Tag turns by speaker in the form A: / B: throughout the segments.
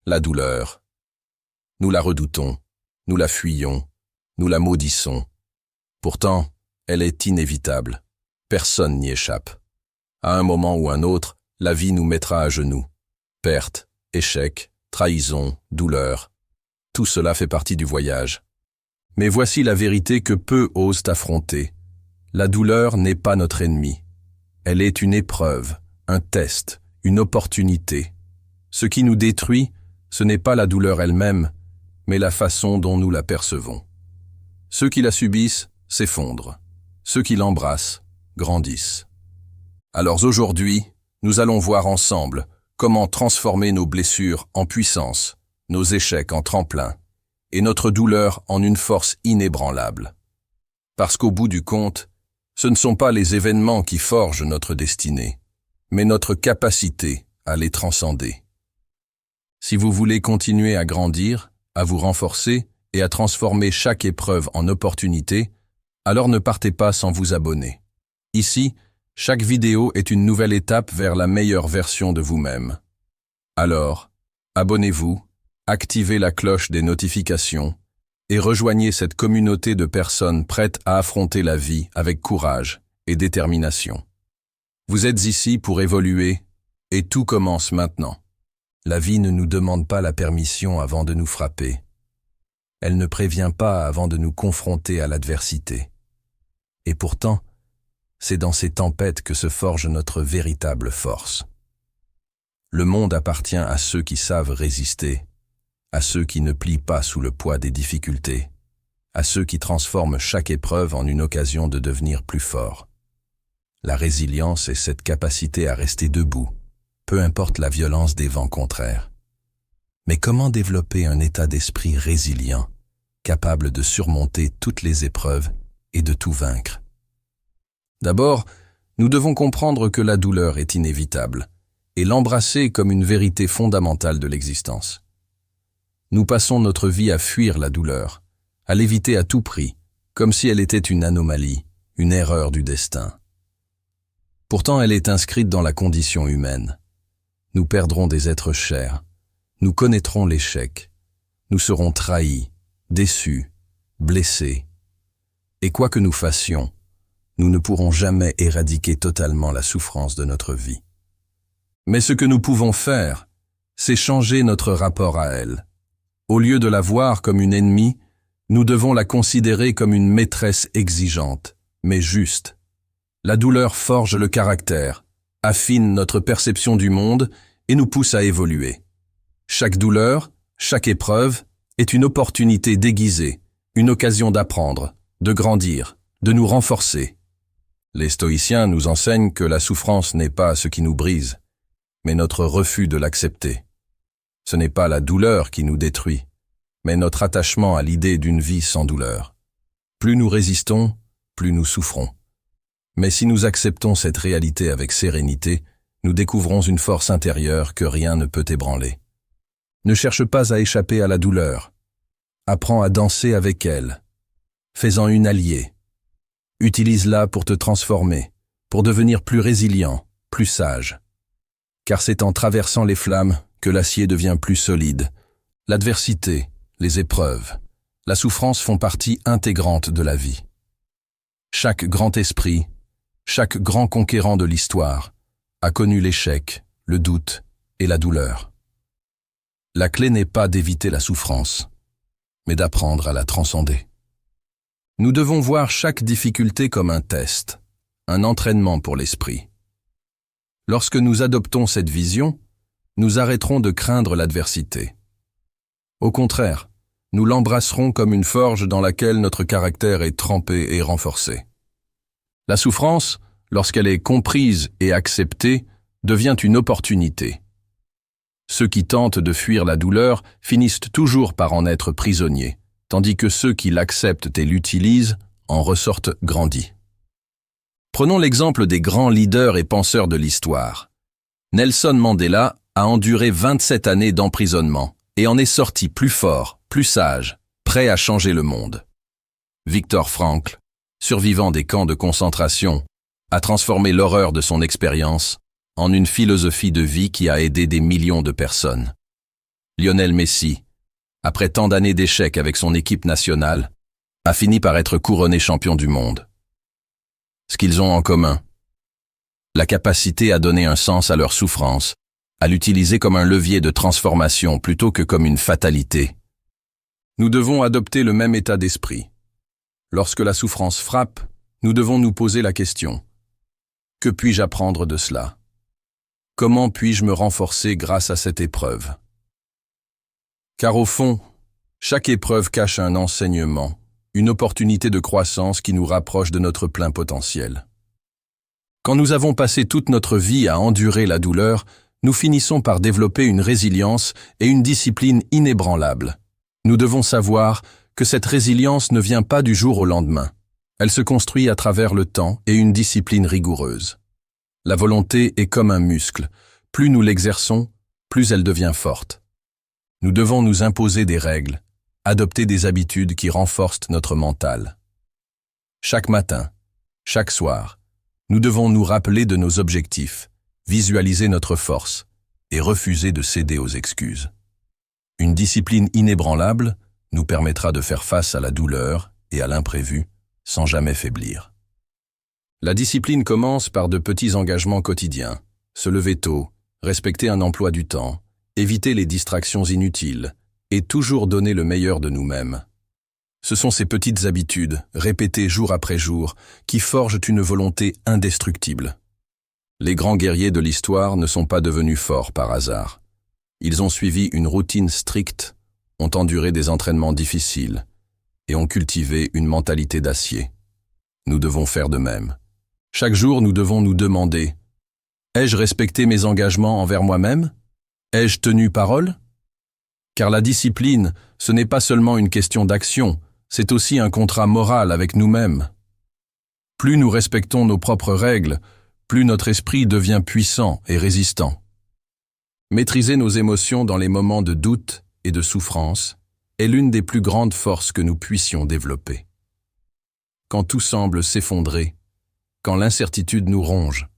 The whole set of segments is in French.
A: La douleur. Nous la redoutons, nous la fuyons, nous la maudissons. Pourtant, elle est inévitable. Personne n'y échappe. À un moment ou un autre, la vie nous mettra à genoux. Perte, échec, trahison, douleur. Tout cela fait partie du voyage. Mais voici la vérité que peu osent affronter. La douleur n'est pas notre ennemi. Elle est une épreuve, un test, une opportunité. Ce qui nous détruit, ce n'est pas la douleur elle-même, mais la façon dont nous la percevons. Ceux qui la subissent s'effondrent. Ceux qui l'embrassent grandissent. Alors aujourd'hui, nous allons voir ensemble comment transformer nos blessures en puissance, nos échecs en tremplin, et notre douleur en une force inébranlable. Parce qu'au bout du compte, ce ne sont pas les événements qui forgent notre destinée, mais notre capacité à les transcender. Si vous voulez continuer à grandir, à vous renforcer et à transformer chaque épreuve en opportunité, alors ne partez pas sans vous abonner. Ici, chaque vidéo est une nouvelle étape vers la meilleure version de vous-même. Alors, abonnez-vous, activez la cloche des notifications et rejoignez cette communauté de personnes prêtes à affronter la vie avec courage et détermination. Vous êtes ici pour évoluer et tout commence maintenant. La vie ne nous demande pas la permission avant de nous frapper. Elle ne prévient pas avant de nous confronter à l'adversité. Et pourtant, c'est dans ces tempêtes que se forge notre véritable force. Le monde appartient à ceux qui savent résister, à ceux qui ne plient pas sous le poids des difficultés, à ceux qui transforment chaque épreuve en une occasion de devenir plus fort. La résilience est cette capacité à rester debout, peu importe la violence des vents contraires. Mais comment développer un état d'esprit résilient, capable de surmonter toutes les épreuves et de tout vaincre? D'abord, nous devons comprendre que la douleur est inévitable et l'embrasser comme une vérité fondamentale de l'existence. Nous passons notre vie à fuir la douleur, à l'éviter à tout prix, comme si elle était une anomalie, une erreur du destin. Pourtant, elle est inscrite dans la condition humaine. Nous perdrons des êtres chers, nous connaîtrons l'échec, nous serons trahis, déçus, blessés. Et quoi que nous fassions, nous ne pourrons jamais éradiquer totalement la souffrance de notre vie. Mais ce que nous pouvons faire, c'est changer notre rapport à elle. Au lieu de la voir comme une ennemie, nous devons la considérer comme une maîtresse exigeante, mais juste. La douleur forge le caractère, affine notre perception du monde et nous pousse à évoluer. Chaque douleur, chaque épreuve est une opportunité déguisée, une occasion d'apprendre, de grandir, de nous renforcer. Les stoïciens nous enseignent que la souffrance n'est pas ce qui nous brise, mais notre refus de l'accepter. Ce n'est pas la douleur qui nous détruit, mais notre attachement à l'idée d'une vie sans douleur. Plus nous résistons, plus nous souffrons. Mais si nous acceptons cette réalité avec sérénité, nous découvrons une force intérieure que rien ne peut ébranler. Ne cherche pas à échapper à la douleur. Apprends à danser avec elle. Fais-en une alliée. Utilise-la pour te transformer, pour devenir plus résilient, plus sage. Car c'est en traversant les flammes que l'acier devient plus solide. L'adversité, les épreuves, la souffrance font partie intégrante de la vie. Chaque grand esprit, chaque grand conquérant de l'histoire a connu l'échec, le doute et la douleur. La clé n'est pas d'éviter la souffrance, mais d'apprendre à la transcender. Nous devons voir chaque difficulté comme un test, un entraînement pour l'esprit. Lorsque nous adoptons cette vision, nous arrêterons de craindre l'adversité. Au contraire, nous l'embrasserons comme une forge dans laquelle notre caractère est trempé et renforcé. La souffrance, lorsqu'elle est comprise et acceptée, devient une opportunité. Ceux qui tentent de fuir la douleur finissent toujours par en être prisonniers, tandis que ceux qui l'acceptent et l'utilisent en ressortent grandis. Prenons l'exemple des grands leaders et penseurs de l'histoire. Nelson Mandela a enduré 27 années d'emprisonnement et en est sorti plus fort, plus sage, prêt à changer le monde. Viktor Frankl, survivant des camps de concentration, a transformé l'horreur de son expérience en une philosophie de vie qui a aidé des millions de personnes. Lionel Messi, après tant d'années d'échecs avec son équipe nationale, a fini par être couronné champion du monde. Ce qu'ils ont en commun, la capacité à donner un sens à leur souffrance, à l'utiliser comme un levier de transformation plutôt que comme une fatalité. Nous devons adopter le même état d'esprit. Lorsque la souffrance frappe, nous devons nous poser la question: que puis-je apprendre de cela? Comment puis-je me renforcer grâce à cette épreuve? Car au fond, chaque épreuve cache un enseignement, une opportunité de croissance qui nous rapproche de notre plein potentiel. Quand nous avons passé toute notre vie à endurer la douleur, nous finissons par développer une résilience et une discipline inébranlables. Nous devons savoir que cette résilience ne vient pas du jour au lendemain. Elle se construit à travers le temps et une discipline rigoureuse. La volonté est comme un muscle. Plus nous l'exerçons, plus elle devient forte. Nous devons nous imposer des règles, adopter des habitudes qui renforcent notre mental. Chaque matin, chaque soir, nous devons nous rappeler de nos objectifs, visualiser notre force et refuser de céder aux excuses. Une discipline inébranlable nous permettra de faire face à la douleur et à l'imprévu sans jamais faiblir. La discipline commence par de petits engagements quotidiens: se lever tôt, respecter un emploi du temps, éviter les distractions inutiles et toujours donner le meilleur de nous-mêmes. Ce sont ces petites habitudes, répétées jour après jour, qui forgent une volonté indestructible. Les grands guerriers de l'histoire ne sont pas devenus forts par hasard. Ils ont suivi une routine stricte, ont enduré des entraînements difficiles et ont cultivé une mentalité d'acier. Nous devons faire de même. Chaque jour, nous devons nous demander: ai-je respecté mes engagements envers moi-même? Ai-je tenu parole? Car la discipline, ce n'est pas seulement une question d'action, c'est aussi un contrat moral avec nous-mêmes. Plus nous respectons nos propres règles, plus notre esprit devient puissant et résistant. Maîtriser nos émotions dans les moments de doute et de souffrance est l'une des plus grandes forces que nous puissions développer. Quand tout semble s'effondrer, quand l'incertitude nous ronge,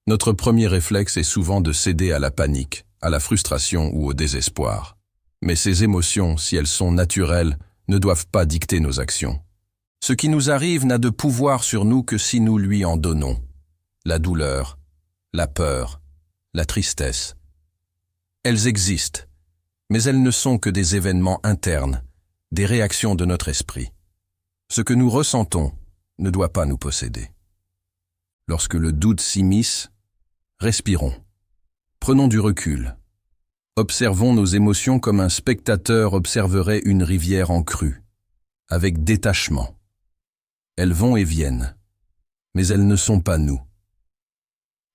A: notre premier réflexe est souvent de céder à la panique, à la frustration ou au désespoir. Mais ces émotions, si elles sont naturelles, ne doivent pas dicter nos actions. Ce qui nous arrive n'a de pouvoir sur nous que si nous lui en donnons. La douleur, la peur, la tristesse. Elles existent, mais elles ne sont que des événements internes, des réactions de notre esprit. Ce que nous ressentons ne doit pas nous posséder. Lorsque le doute s'immisce, respirons. Prenons du recul. Observons nos émotions comme un spectateur observerait une rivière en crue, avec détachement. Elles vont et viennent, mais elles ne sont pas nous.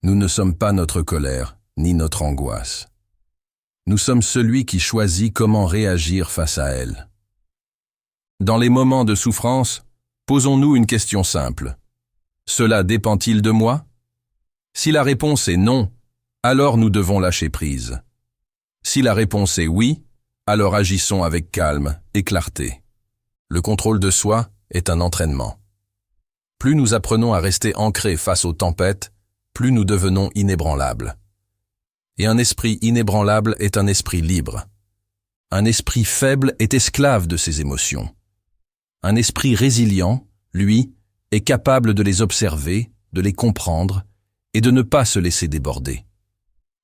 A: Nous ne sommes pas notre colère, ni notre angoisse. Nous sommes celui qui choisit comment réagir face à elles. Dans les moments de souffrance, posons-nous une question simple. Cela dépend-il de moi? Si la réponse est non, alors nous devons lâcher prise. Si la réponse est oui, alors agissons avec calme et clarté. Le contrôle de soi est un entraînement. Plus nous apprenons à rester ancrés face aux tempêtes, plus nous devenons inébranlables. Et un esprit inébranlable est un esprit libre. Un esprit faible est esclave de ses émotions. Un esprit résilient, lui, est capable de les observer, de les comprendre et de ne pas se laisser déborder.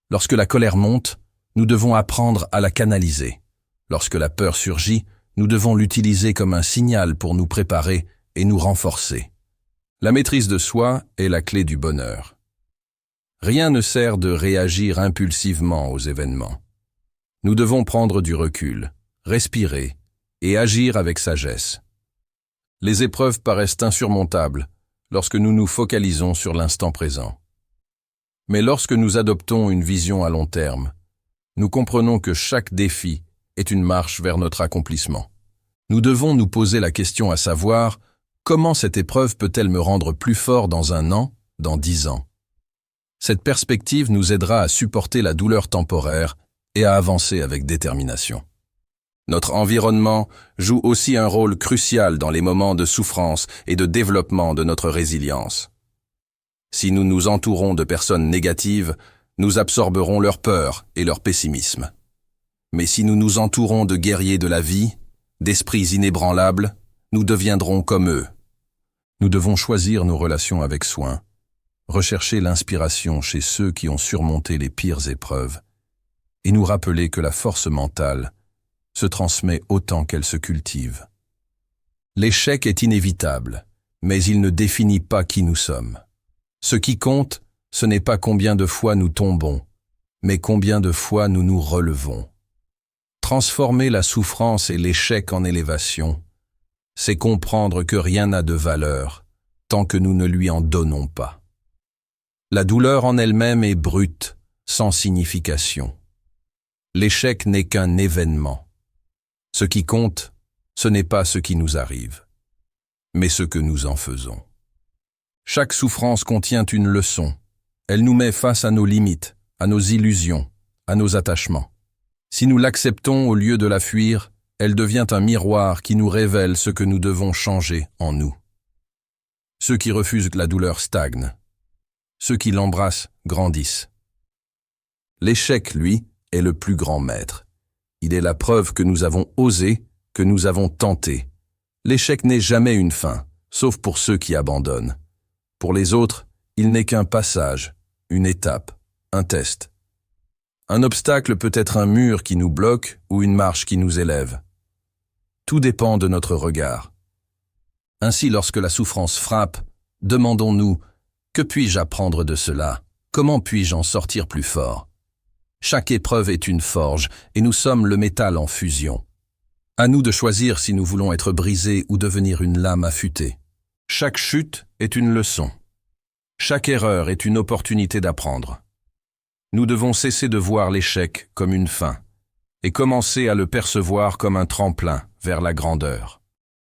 A: Lorsque la colère monte, nous devons apprendre à la canaliser. Lorsque la peur surgit, nous devons l'utiliser comme un signal pour nous préparer et nous renforcer. La maîtrise de soi est la clé du bonheur. Rien ne sert de réagir impulsivement aux événements. Nous devons prendre du recul, respirer et agir avec sagesse. Les épreuves paraissent insurmontables lorsque nous nous focalisons sur l'instant présent. Mais lorsque nous adoptons une vision à long terme, nous comprenons que chaque défi est une marche vers notre accomplissement. Nous devons nous poser la question à savoir: comment cette épreuve peut-elle me rendre plus fort dans 1 an, dans 10 ans? Cette perspective nous aidera à supporter la douleur temporaire et à avancer avec détermination. Notre environnement joue aussi un rôle crucial dans les moments de souffrance et de développement de notre résilience. Si nous nous entourons de personnes négatives, nous absorberons leur peur et leur pessimisme. Mais si nous nous entourons de guerriers de la vie, d'esprits inébranlables, nous deviendrons comme eux. Nous devons choisir nos relations avec soin, rechercher l'inspiration chez ceux qui ont surmonté les pires épreuves, et nous rappeler que la force mentale se transmet autant qu'elle se cultive. L'échec est inévitable, mais il ne définit pas qui nous sommes. Ce qui compte, ce n'est pas combien de fois nous tombons, mais combien de fois nous nous relevons. Transformer la souffrance et l'échec en élévation, c'est comprendre que rien n'a de valeur tant que nous ne lui en donnons pas. La douleur en elle-même est brute, sans signification. L'échec n'est qu'un événement. Ce qui compte, ce n'est pas ce qui nous arrive, mais ce que nous en faisons. Chaque souffrance contient une leçon. Elle nous met face à nos limites, à nos illusions, à nos attachements. Si nous l'acceptons au lieu de la fuir, elle devient un miroir qui nous révèle ce que nous devons changer en nous. Ceux qui refusent la douleur stagnent. Ceux qui l'embrassent grandissent. L'échec, lui, est le plus grand maître. Il est la preuve que nous avons osé, que nous avons tenté. L'échec n'est jamais une fin, sauf pour ceux qui abandonnent. Pour les autres, il n'est qu'un passage, une étape, un test. Un obstacle peut être un mur qui nous bloque ou une marche qui nous élève. Tout dépend de notre regard. Ainsi, lorsque la souffrance frappe, demandons-nous « Que puis-je apprendre de cela? Comment puis-je en sortir plus fort ?» Chaque épreuve est une forge, et nous sommes le métal en fusion. À nous de choisir si nous voulons être brisés ou devenir une lame affûtée. Chaque chute est une leçon. Chaque erreur est une opportunité d'apprendre. Nous devons cesser de voir l'échec comme une fin, et commencer à le percevoir comme un tremplin vers la grandeur.